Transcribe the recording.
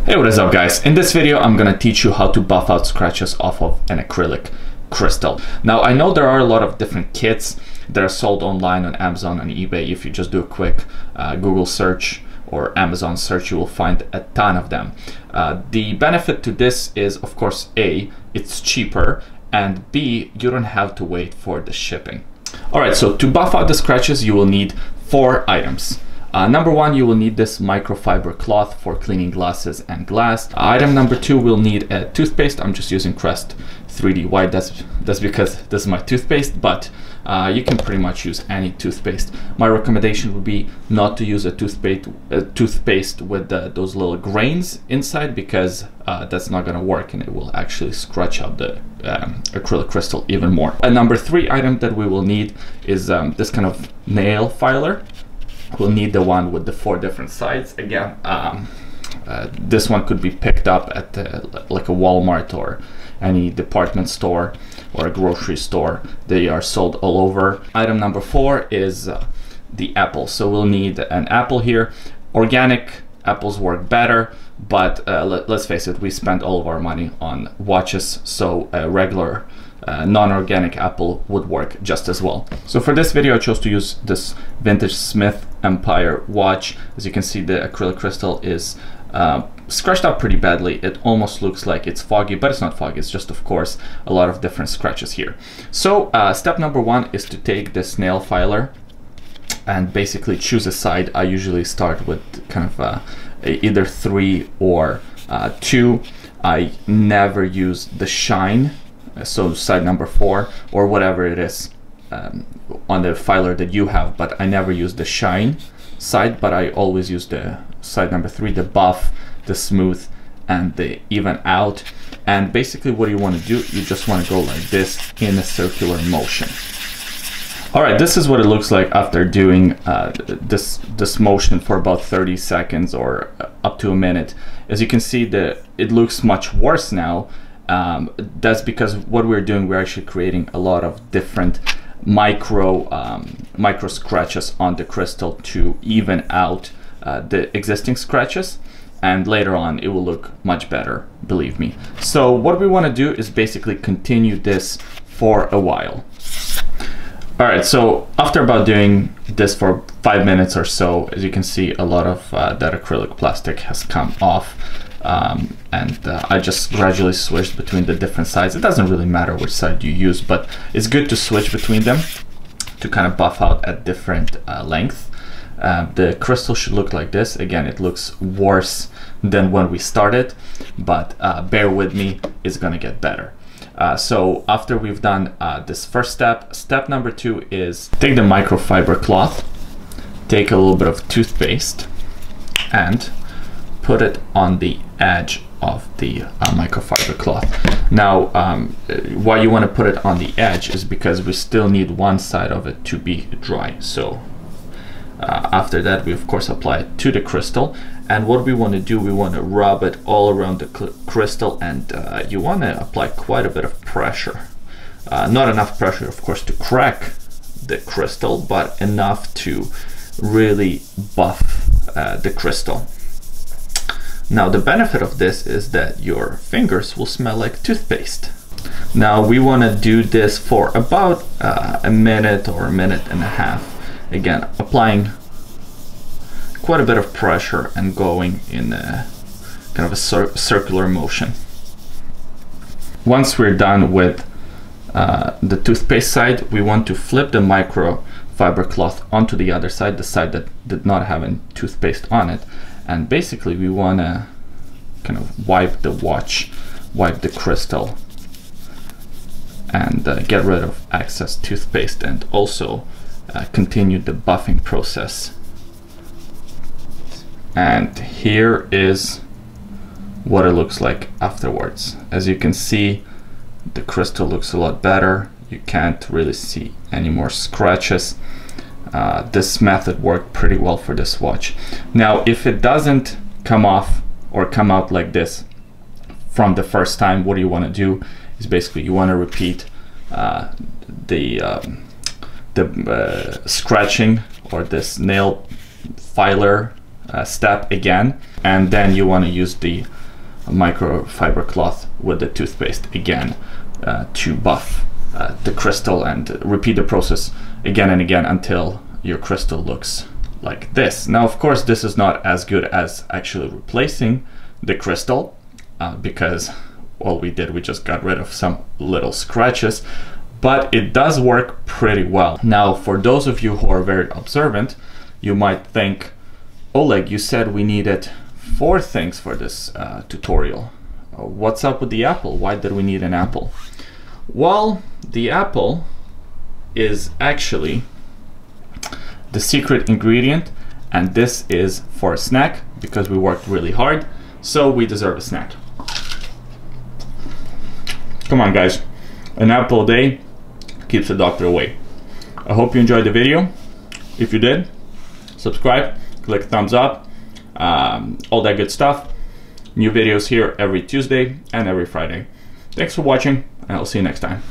Hey, what is up guys? In this video I'm gonna teach you how to buff out scratches off of an acrylic crystal. Now I know there are a lot of different kits that are sold online on Amazon and eBay. If you just do a quick Google search or Amazon search, you will find a ton of them. The benefit to this is, of course, A, it's cheaper, and B, you don't have to wait for the shipping. Alright, so to buff out the scratches you will need 4 items. Number 1, you will need this microfiber cloth for cleaning glasses and glass. Item number 2, we'll need a toothpaste. I'm just using Crest 3D White. That's because this is my toothpaste, but you can pretty much use any toothpaste. My recommendation would be not to use a toothpaste with those little grains inside, because that's not going to work and it will actually scratch out the acrylic crystal even more. And number 3 item that we will need is this kind of nail filer. We'll need the one with the 4 different sides. Again, this one could be picked up at like a Walmart or any department store or a grocery store. They are sold all over. Item number 4 is the apple. So we'll need an apple here. Organic apples work better, but let's face it, we spend all of our money on watches, so a regular non-organic apple would work just as well. So for this video I chose to use this vintage Smith Empire watch. As you can see, the acrylic crystal is scratched out pretty badly. It almost looks like it's foggy, but it's not foggy. It's just, of course, a lot of different scratches here. So step number 1 is to take this nail filer and basically choose a side. I usually start with kind of either 3 or 2. I never use the shine, so side number 4 or whatever it is on the filer that you have, but I never use the shine side, but I always use the side number 3, the buff, the smooth, and the even out. And basically what you want to do, you just want to go like this in a circular motion. Alright, this is what it looks like after doing this motion for about 30 seconds or up to a minute. As you can see, it looks much worse now. That's because what we're doing, we're actually creating a lot of different micro scratches on the crystal to even out the existing scratches, and later on it will look much better, believe me. So what we want to do is basically continue this for a while. Alright, so after about doing this for 5 minutes or so, as you can see, a lot of that acrylic plastic has come off. And I just gradually switched between the different sides. It doesn't really matter which side you use, but it's good to switch between them to kind of buff out at different length. The crystal should look like this. Again, it looks worse than when we started, but bear with me, it's gonna get better. So after we've done this first step, step number 2 is take the microfiber cloth, take a little bit of toothpaste, and put it on the edge of the microfiber cloth. Now, why you want to put it on the edge is because we still need one side of it to be dry. So after that, we of course apply it to the crystal. And what we want to do, we want to rub it all around the crystal, and you want to apply quite a bit of pressure. Not enough pressure, of course, to crack the crystal, but enough to really buff the crystal. Now the benefit of this is that your fingers will smell like toothpaste. Now we want to do this for about a minute or a minute and a half. Again, applying quite a bit of pressure and going in a kind of a circular motion. Once we're done with the toothpaste side, we want to flip the microfiber cloth onto the other side, the side that did not have any toothpaste on it. And basically we want to kind of wipe the watch, wipe the crystal, and get rid of excess toothpaste, and also continue the buffing process. And here is what it looks like afterwards. As you can see, the crystal looks a lot better. You can't really see any more scratches. This method worked pretty well for this watch. Now, if it doesn't come off or come out like this from the first time, what you want to do is basically you want to repeat the scratching or this nail filer step again, and then you want to use the microfiber cloth with the toothpaste again to buff the crystal, and repeat the process again and again until your crystal looks like this. Now, of course, this is not as good as actually replacing the crystal because all we did, we just got rid of some little scratches, but it does work pretty well. Now, for those of you who are very observant, you might think, Oleg, you said we needed 4 things for this tutorial. What's up with the apple? Why did we need an apple? Well, the apple is actually the secret ingredient, and this is for a snack because we worked really hard, so we deserve a snack. Come on, guys. An apple a day keeps the doctor away. I hope you enjoyed the video. If you did, subscribe, click thumbs up, all that good stuff. New videos here every Tuesday and every Friday. Thanks for watching, and I'll see you next time.